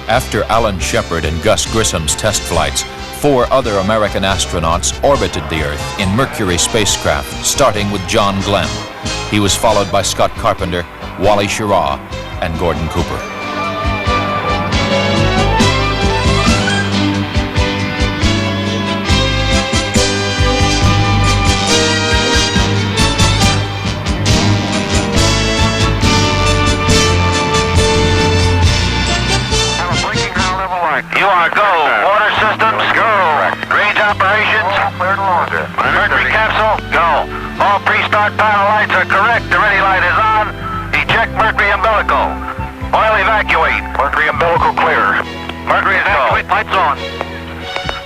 After Alan Shepard and Gus Grissom's test flights, 4 other American astronauts orbited the Earth in Mercury spacecraft, starting with John Glenn. He was followed by Scott Carpenter, Wally Schirra, and Gordon Cooper. You are go. Water systems, go. Range operations, cleared launcher. Mercury capsule, go. All pre-start panel lights are correct. The ready light is on. Eject Mercury umbilical. Oil evacuate. Mercury umbilical clear. Mercury evacuate, lights on.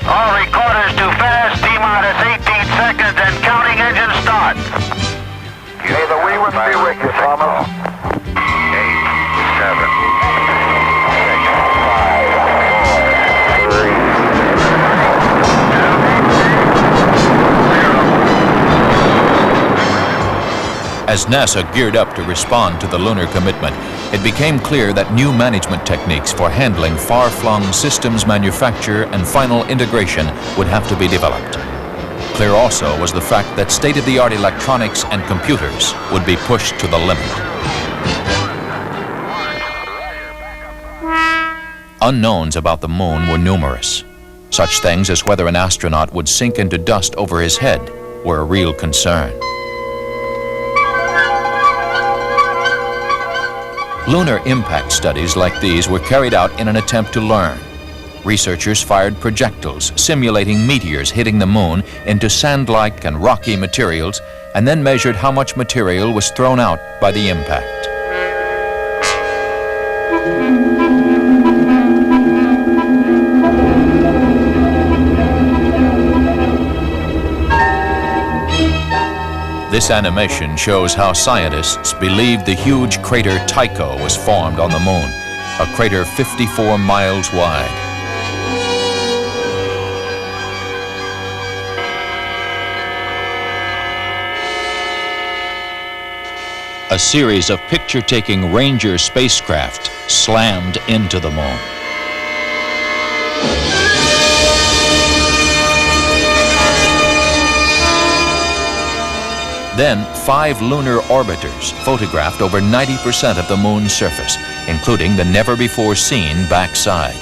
All recorders too fast. T-minus 18 seconds and counting engine start. May the Wee-Wit be with you, Thomas. 8, 7. As NASA geared up to respond to the lunar commitment, it became clear that new management techniques for handling far-flung systems manufacture and final integration would have to be developed. Clear also was the fact that state-of-the-art electronics and computers would be pushed to the limit. Unknowns about the moon were numerous. Such things as whether an astronaut would sink into dust over his head were a real concern. Lunar impact studies like these were carried out in an attempt to learn. Researchers fired projectiles simulating meteors hitting the moon into sand-like and rocky materials, and then measured how much material was thrown out by the impact. This animation shows how scientists believed the huge crater Tycho was formed on the moon, a crater 54 miles wide. A series of picture-taking Ranger spacecraft slammed into the moon. Then, 5 lunar orbiters photographed over 90% of the moon's surface, including the never-before-seen backside.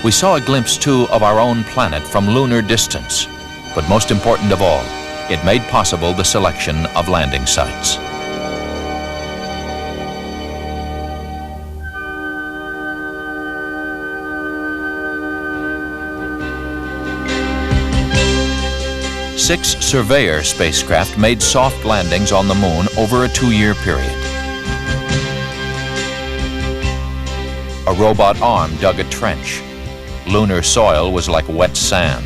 We saw a glimpse, too, of our own planet from lunar distance. But most important of all, it made possible the selection of landing sites. Six Surveyor spacecraft made soft landings on the moon over a 2-year period. A robot arm dug a trench. Lunar soil was like wet sand.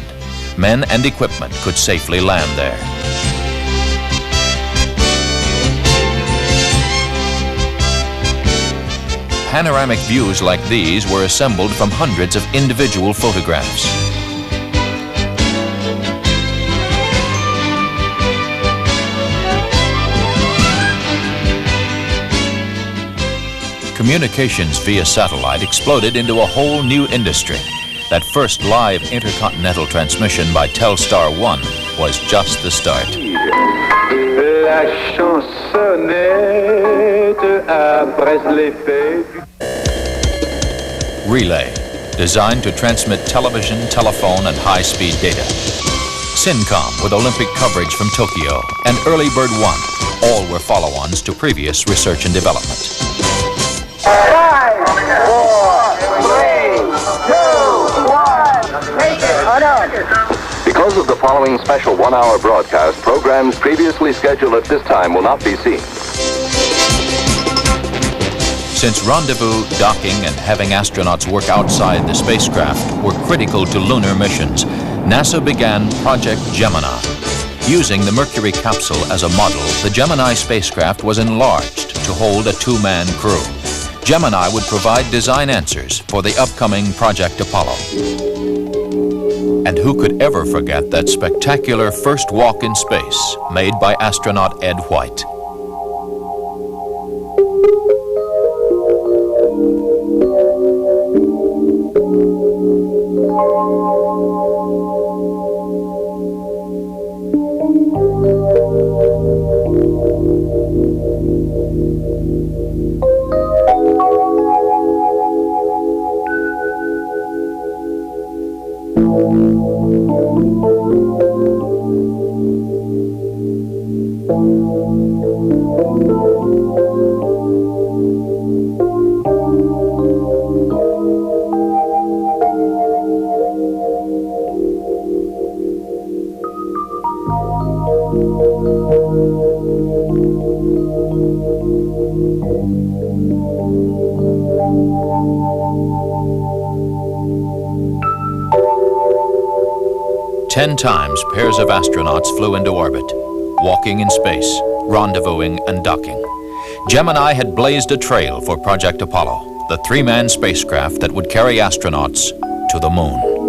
Men and equipment could safely land there. Panoramic views like these were assembled from hundreds of individual photographs. Communications via satellite exploded into a whole new industry. That first live intercontinental transmission by Telstar 1 was just the start. La chansonnette après l'effet du... Relay, designed to transmit television, telephone, and high-speed data. Syncom, with Olympic coverage from Tokyo, and Early Bird 1, all were follow-ons to previous research and development. 5, 4, 3, 2, 1, take it, Because of the following special 1-hour broadcast, programs previously scheduled at this time will not be seen. Since rendezvous, docking, and having astronauts work outside the spacecraft were critical to lunar missions, NASA began Project Gemini. Using the Mercury capsule as a model, the Gemini spacecraft was enlarged to hold a 2-man crew. Gemini would provide design answers for the upcoming Project Apollo. And who could ever forget that spectacular first walk in space made by astronaut Ed White? Ten times pairs of astronauts flew into orbit, walking in space, rendezvousing and docking. Gemini had blazed a trail for Project Apollo, the three-man spacecraft that would carry astronauts to the moon.